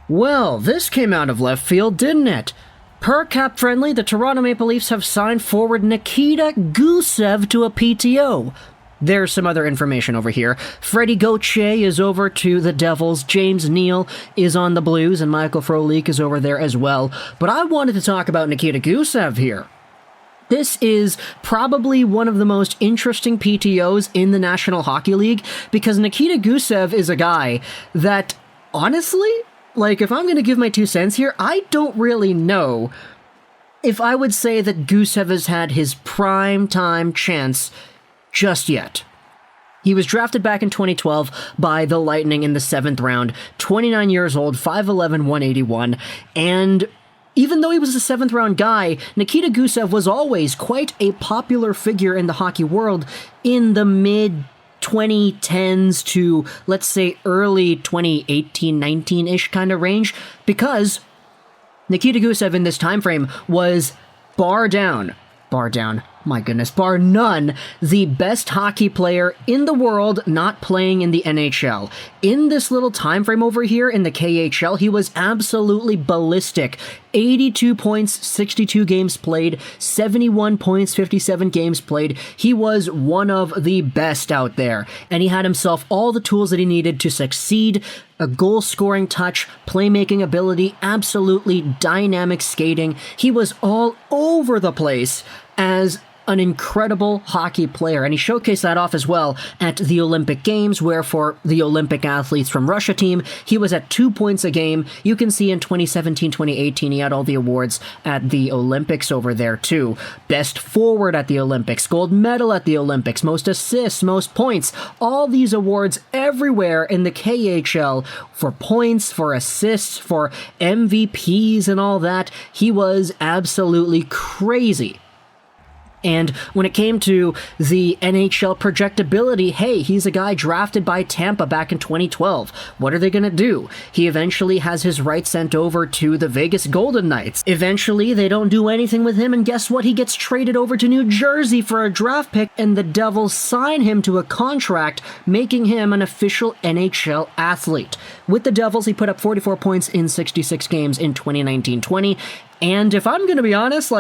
Well, this came out of left field, didn't it? Per cap friendly, the Toronto Maple Leafs have signed forward Nikita Gusev to a PTO. There's some other information over here. Freddie Gauthier is over to the Devils, James Neal is on the Blues, and Michael Frolik is over there as well. But I wanted to talk about Nikita Gusev here. This is probably one of the most interesting PTOs in the National Hockey League, because Nikita Gusev is a guy that, honestly, if I'm going to give my 2 cents here, I don't really know if I would say that Gusev has had his prime time chance just yet. He was drafted back in 2012 by the Lightning in the 7th round, 29 years old, 5'11", 181, and even though he was a 7th round guy, Nikita Gusev was always quite a popular figure in the hockey world in the mid-2010s to, let's say, early 2018-19-ish kind of range, because Nikita Gusev in this time frame was bar none, the best hockey player in the world not playing in the NHL. In this little time frame over here in the KHL, he was absolutely ballistic. 82 points, 62 games played, 71 points, 57 games played. He was one of the best out there, and he had himself all the tools that he needed to succeed. A goal-scoring touch, playmaking ability, absolutely dynamic skating. He was all over the place as an incredible hockey player, and he showcased that off as well at the Olympic Games, where for the Olympic athletes from Russia team, he was at 2 points a game. You can see in 2017-2018, he had all the awards at the Olympics over there too. Best forward at the Olympics, gold medal at the Olympics, most assists, most points, all these awards everywhere in the KHL for points, for assists, for MVPs and all that. He was absolutely crazy. And when it came to the NHL projectability, hey, he's a guy drafted by Tampa back in 2012. What are they going to do? He eventually has his rights sent over to the Vegas Golden Knights. Eventually, they don't do anything with him, and guess what? He gets traded over to New Jersey for a draft pick, and the Devils sign him to a contract, making him an official NHL athlete. With the Devils, he put up 44 points in 66 games in 2019-20, and if I'm going to be honest,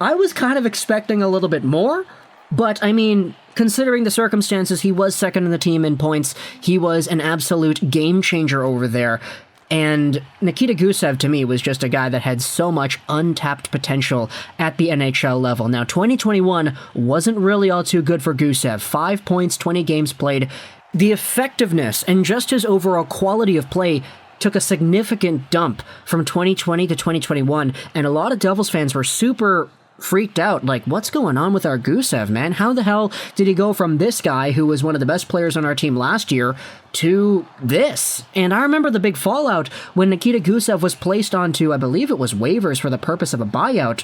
I was kind of expecting a little bit more, but I mean, considering the circumstances, he was second in the team in points. He was an absolute game changer over there. And Nikita Gusev, to me, was just a guy that had so much untapped potential at the NHL level. Now, 2021 wasn't really all too good for Gusev. 5 points, 20 games played. The effectiveness and just his overall quality of play took a significant dump from 2020 to 2021, and a lot of Devils fans were super freaked out, what's going on with our Gusev, man? How the hell did he go from this guy, who was one of the best players on our team last year, to this? And I remember the big fallout when Nikita Gusev was placed onto, I believe it was waivers for the purpose of a buyout,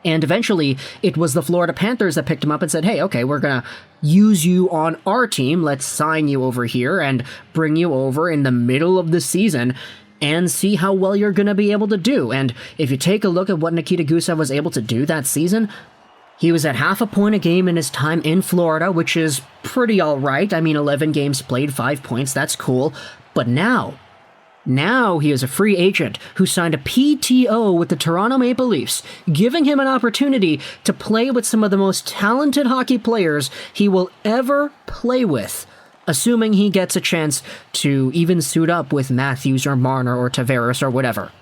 and eventually it was the Florida Panthers that picked him up and said, hey, okay, we're gonna use you on our team, let's sign you over here and bring you over in the middle of the season and see how well you're going to be able to do. And if you take a look at what Nikita Gusev was able to do that season, he was at half a point a game in his time in Florida, which is pretty alright. I mean, 11 games played, 5 points, that's cool. But now he is a free agent who signed a PTO with the Toronto Maple Leafs, giving him an opportunity to play with some of the most talented hockey players he will ever play with, assuming he gets a chance to even suit up with Matthews or Marner or Tavares or whatever.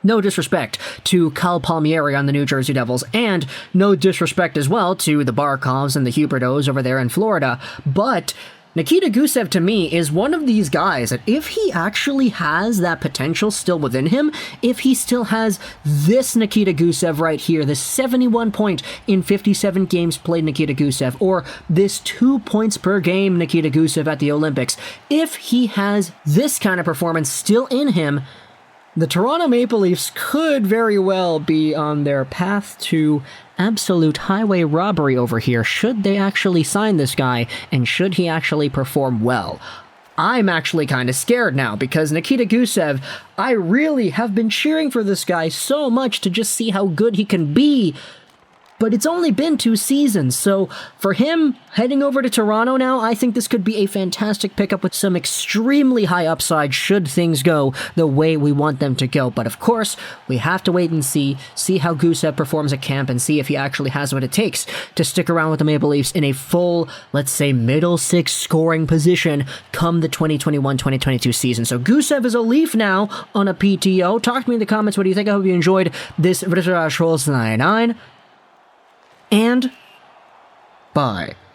No disrespect to Kyle Palmieri on the New Jersey Devils, and no disrespect as well to the Barkovs and the Huberdeaus over there in Florida, but Nikita Gusev, to me, is one of these guys that if he actually has that potential still within him, if he still has this Nikita Gusev right here, this 71 point in 57 games played Nikita Gusev, or this 2 points per game Nikita Gusev at the Olympics, if he has this kind of performance still in him, the Toronto Maple Leafs could very well be on their path to absolute highway robbery over here, should they actually sign this guy, and should he actually perform well. I'm actually kind of scared now, because Nikita Gusev, I really have been cheering for this guy so much to just see how good he can be, but it's only been 2 seasons, so for him, heading over to Toronto now, I think this could be a fantastic pickup with some extremely high upside should things go the way we want them to go. But of course, we have to wait and see how Gusev performs at camp and see if he actually has what it takes to stick around with the Maple Leafs in a full, let's say, middle six scoring position come the 2021-2022 season. So Gusev is a Leaf now on a PTO. Talk to me in the comments. What do you think? I hope you enjoyed this Trolls 99. And bye.